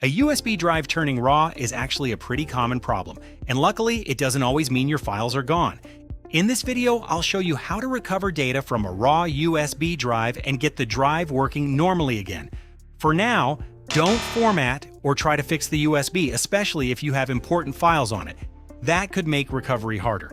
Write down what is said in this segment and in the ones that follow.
A USB drive turning raw is actually a pretty common problem, and luckily it doesn't always mean your files are gone. In this video, I'll show you how to recover data from a raw USB drive and get the drive working normally again. For now, don't format or try to fix the USB, especially if you have important files on it. That could make recovery harder.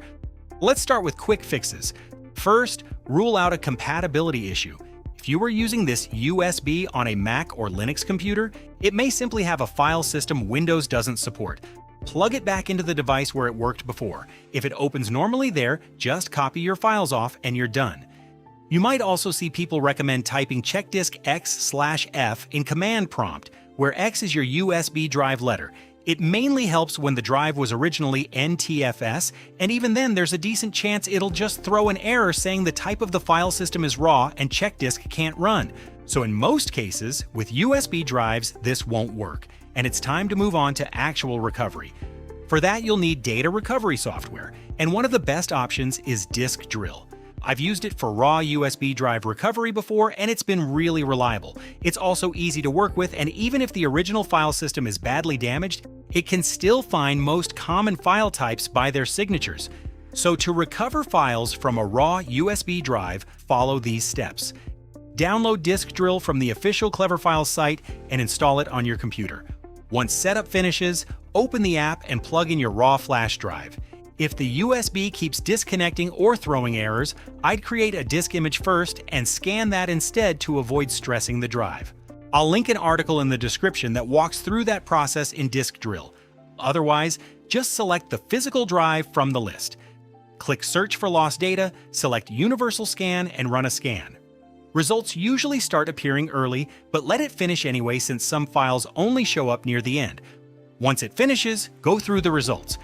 Let's start with quick fixes. First, rule out a compatibility issue. If you are using this USB on a Mac or Linux computer, it may simply have a file system Windows doesn't support. Plug it back into the device where it worked before. If it opens normally there, just copy your files off and you're done. You might also see people recommend typing CHKDSK X/F in command prompt, where X is your USB drive letter. It mainly helps when the drive was originally NTFS, and even then there's a decent chance it'll just throw an error saying the type of the file system is raw and CHKDSK can't run. So in most cases, with USB drives, this won't work, and it's time to move on to actual recovery. For that, you'll need data recovery software, and one of the best options is Disk Drill. I've used it for raw USB drive recovery before, and it's been really reliable. It's also easy to work with, and even if the original file system is badly damaged, it can still find most common file types by their signatures. So to recover files from a raw USB drive, follow these steps. Download Disk Drill from the official Clever Files site and install it on your computer. Once setup finishes, open the app and plug in your raw flash drive. If the USB keeps disconnecting or throwing errors, I'd create a disk image first and scan that instead to avoid stressing the drive. I'll link an article in the description that walks through that process in Disk Drill. Otherwise, just select the physical drive from the list. Click Search for Lost Data, select Universal Scan, and run a scan. Results usually start appearing early, but let it finish anyway since some files only show up near the end. Once it finishes, go through the results.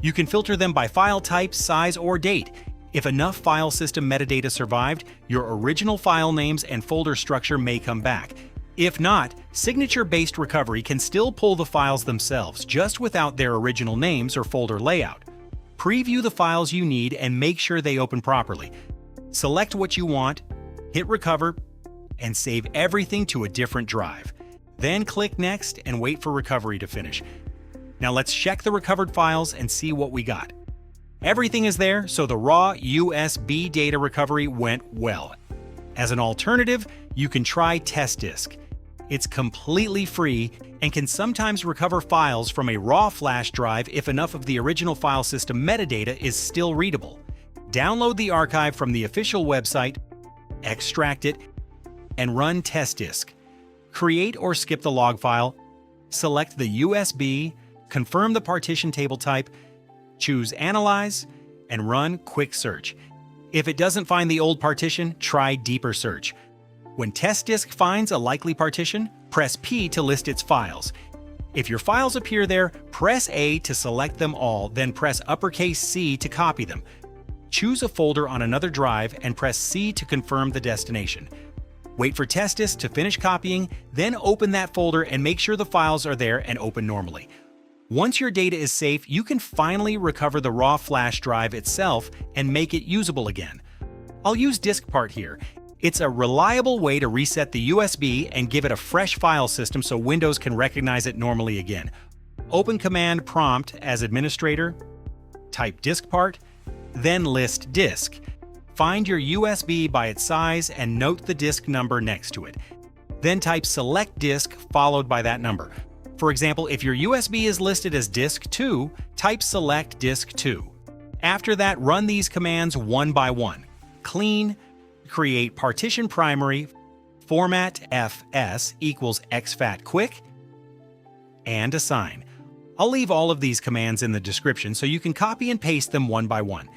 You can filter them by file type, size, or date. If enough file system metadata survived, your original file names and folder structure may come back. If not, signature-based recovery can still pull the files themselves, just without their original names or folder layout. Preview the files you need and make sure they open properly. Select what you want, hit Recover, and save everything to a different drive. Then click Next and wait for recovery to finish. Now let's check the recovered files and see what we got. Everything is there, so the raw USB data recovery went well. As an alternative, you can try TestDisk. It's completely free and can sometimes recover files from a raw flash drive if enough of the original file system metadata is still readable. Download the archive from the official website, extract it, and run TestDisk. Create or skip the log file, select the USB, confirm the partition table type, choose Analyze, and run Quick Search. If it doesn't find the old partition, try Deeper Search. When TestDisk finds a likely partition, press P to list its files. If your files appear there, press A to select them all, then press uppercase C to copy them. Choose a folder on another drive and press C to confirm the destination. Wait for TestDisk to finish copying, then open that folder and make sure the files are there and open normally. Once your data is safe, you can finally recover the raw flash drive itself and make it usable again. I'll use DiskPart here. It's a reliable way to reset the USB and give it a fresh file system so Windows can recognize it normally again. Open Command Prompt as administrator, type DiskPart, then list disk. Find your USB by its size and note the disk number next to it. Then type Select Disk followed by that number. For example, if your USB is listed as Disk 2, type Select Disk 2. After that, run these commands one by one. Clean, create partition primary, format fs equals exFAT quick, and assign. I'll leave all of these commands in the description so you can copy and paste them one by one.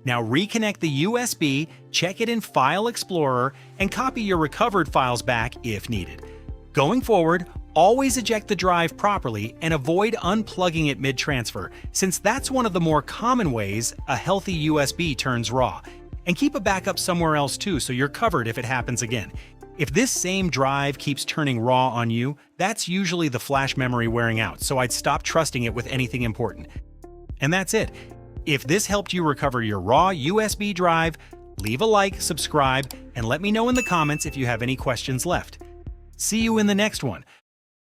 Now reconnect the USB, check it in File Explorer, and copy your recovered files back if needed. Going forward, always eject the drive properly and avoid unplugging it mid-transfer, since that's one of the more common ways a healthy USB turns raw. And keep a backup somewhere else too so you're covered if it happens again. If this same drive keeps turning raw on you, that's usually the flash memory wearing out, so I'd stop trusting it with anything important. And that's it. If this helped you recover your raw USB drive, leave a like, subscribe, and let me know in the comments if you have any questions left. See you in the next one.